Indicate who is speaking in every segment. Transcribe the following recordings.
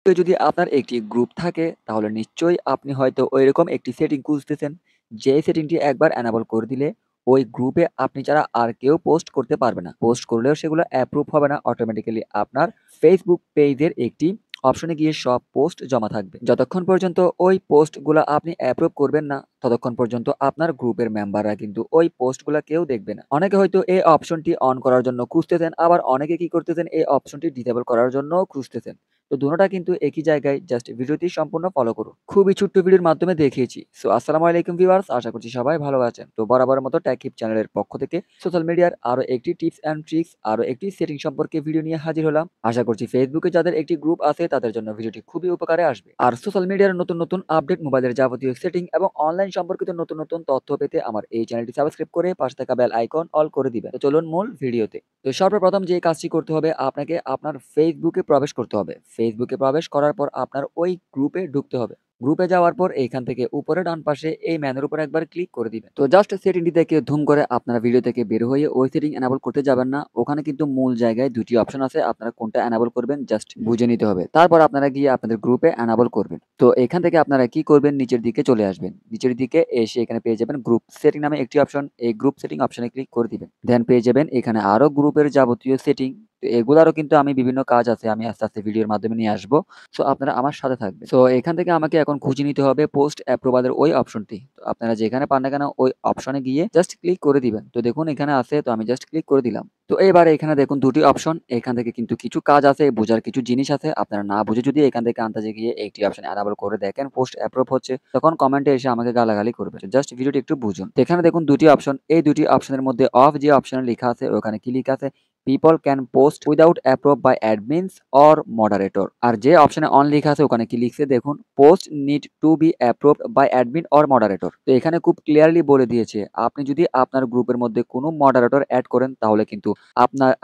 Speaker 1: যদি আপনার একটি গ্রুপ থাকে তাহলে নিশ্চয়ই আপনি হয়তো ওইরকম একটি সেটিং খুঁজতেছেন, যে সেটিংটি একবার এনেবল করে দিলে ওই গ্রুপে আপনি ছাড়া আর কেউ পোস্ট করতে পারবে না। পোস্ট করলেও সেগুলো অ্যাপ্রুভ হবে না, অটোমেটিক্যালি আপনার ফেসবুক পেজের একটি অপশনে গিয়ে সব পোস্ট জমা থাকবে। যতক্ষণ পর্যন্ত ওই পোস্টগুলো আপনি অ্যাপ্রুভ করবেন না ততক্ষণ পর্যন্ত আপনার গ্রুপের মেম্বাররা কিন্তু ওই পোস্টগুলো কেউ দেখবে না। অনেকে হয়তো এই অপশনটি অন করার জন্য খুঁজতেছেন, আবার অনেকে কি করতেছেন এই অপশনটি ডিসেবল করার জন্য খুঁজতেছেন। তো দুটোটা কিন্তু একই জায়গায়, জাস্ট ভিডিওটি সম্পূর্ণ ফলো করুন। খুবই ছোট্ট ভিডিওর মাধ্যমে দেখিয়েছি। সো আসসালামু আলাইকুম ভিউয়ার্স, আশা করছি সবাই ভালো আছেন। তো বরাবরের মতো টেকহিপ চ্যানেলের পক্ষ থেকে সোশ্যাল মিডিয়ার আরো একটি টিপস অ্যান্ড ট্রিক্স, আরো একটি সেটিং সম্পর্কে ভিডিও নিয়ে হাজির হলাম। আশা করছি ফেসবুকে যাদের একটি গ্রুপ আছে তাদের জন্য ভিডিওটি খুবই উপকারে আসবে। আর সোশ্যাল মিডিয়ার নতুন নতুন আপডেট, মোবাইলের যাবতীয় সেটিং এবং অনলাইন সম্পর্কিত নতুন নতুন তথ্য পেতে আমার এই চ্যানেলটি সাবস্ক্রাইব করে পাশে থাকা বেল আইকন অল করে দিবেন। তো চলুন মূল ভিডিওতে। তো সর্বপ্রথম যে কাজটি করতে হবে, আপনাকে আপনার ফেসবুকে প্রবেশ করতে হবে। ফেসবুকে প্রবেশ করার পর আপনার ওই গ্রুপে ঢুকতে হবে। গ্রুপে যাওয়ার পর এইখান থেকে উপরে ডান পাশে এই ম্যানের উপর একবার ক্লিক করে দিবেন। তো জাস্ট সেটিংটি থেকে ধুম করে আপনারা ভিডিও থেকে বের হয়ে ওই সেটিং এনাবল করতে যাবেন না। ওখানে কিন্তু মূল জায়গায় দুটি অপশন আছে, আপনারা কোনটা এনাবল করবেন জাস্ট বুঝে নিতে হবে। তারপর আপনারা গিয়ে আপনাদের গ্রুপে এনাবল করবেন। তো এখান থেকে আপনারা কি করবেন, নিচের দিকে চলে আসবেন। নিচের দিকে এসে এখানে পেয়ে যাবেন গ্রুপ সেটিং নামে একটি অপশন। এই গ্রুপ সেটিং অপশনে ক্লিক করে দিবেন। দেন পেয়ে যাবেন এখানে আরো গ্রুপের যাবতীয় সেটিং। তো এগুলারও কিন্তু আমি বিভিন্ন কাজ আছে, আমি আস্তে আস্তে ভিডিওর মাধ্যমে নিয়ে আসবো। সো আপনারা আমার সাথে থাকবেন। সো এখান থেকে আমাকে এখন খুঁজে নিতে হবে পোস্ট অ্যাপ্রুভালের ওই অপশনটি। তো আপনারা যেখানে পান না কেন ওই অপশনে গিয়ে জাস্ট ক্লিক করে দিবেন। তো দেখুন এখানে আছে, তো আমি জাস্ট ক্লিক করে দিলাম। তো এবারে এখানে দেখুন দুটি অপশন। এখান থেকে কিন্তু কিছু কাজ আছে, বোঝার কিছু জিনিস আছে। আপনারা না বুঝে যদি এখান থেকে আন্দাজে গিয়ে একটি অপশন এনাবল করে দেখেন পোস্ট অ্যাপ্রুভ হচ্ছে, তখন কমেন্টে এসে আমাকে গালাগালি করবে। জাস্ট ভিডিওটি একটু বুঝুন। তো এখানে দেখুন দুটি অপশন। এই দুটি অপশনের মধ্যে অফ যে অপশনে লেখা আছে ওখানে কি লেখা আছে, people can post without approve by admins or moderator. আর যে অপশনে অন লেখা আছে ওখানে কি লিখছে দেখুন, post need to be approved by admin or moderator. তো এখানে খুব ক্লিয়ারলি বলে দিয়েছে, আপনি যদি আপনার গ্রুপের মধ্যে কোনো মডারেটর অ্যাড করেন তাহলে কিন্তু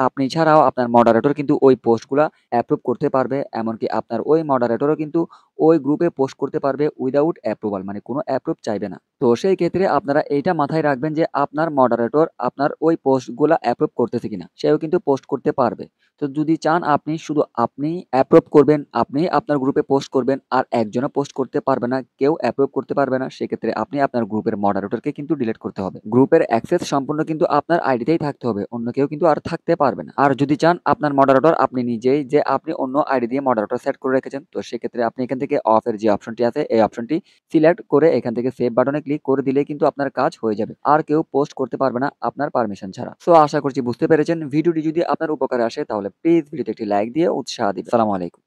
Speaker 1: আপনি ছাড়াও আপনার মডারেটর কিন্তু ওই পোস্টগুলা অ্যাপ্রুভ করতে পারবে। এমনকি আপনার ওই মডারেটরও কিন্তু ওই গ্রুপে পোস্ট করতে পারবে উইদাউট অ্যাপ্রুভাল, মানে কোনো অ্যাপ্রুভ চাইবে না। তো সেই ক্ষেত্রে আপনারা এইটা মাথায় রাখবেন যে আপনার মডারেটর আপনার ওই পোস্টগুলা অ্যাপ্রুভ করতেছে কিনা, সেও কিন্তু পোস্ট করতে পারবে। তো যদি চান আপনি শুধু আপনি অ্যাপ্রুভ করবেন, আপনি আপনার গ্রুপে পোস্ট করবেন, আর একজনও পোস্ট করতে পারবে না, কেউ অ্যাপ্রুভ করতে পারবে না, সেক্ষেত্রে আপনি আপনার গ্রুপের মডারেটরকে কিন্তু ডিলিট করতে হবে। গ্রুপের অ্যাক্সেস সম্পূর্ণ কিন্তু আপনার আইডিতেই থাকতে হবে, অন্য কেউ কিন্তু আর থাকতে পারবে না। আর যদি চান আপনার মডারেটর আপনি নিজেই, যে আপনি অন্য আইডি দিয়ে মডারেটর সেট করে রেখেছেন, তো সেক্ষেত্রে আপনি এখান থেকে অফ এর যে অপশনটি আছে এই অপশনটি সিলেক্ট করে এখান থেকে সেভ বাটনে ক্লিক করে দিলেই কিন্তু আপনার কাজ হয়ে যাবে। আর কেউ পোস্ট করতে পারবে না আপনার পারমিশন ছাড়া। সো আশা করছি বুঝতে পেরেছেন। ভিডিওটি যদি আপনার উপকারে আসে তাহলে প্লিজ ভিডিওতে একটি লাইক দিয়ে উৎসাহ দিবেন। আসসালামু আলাইকুম।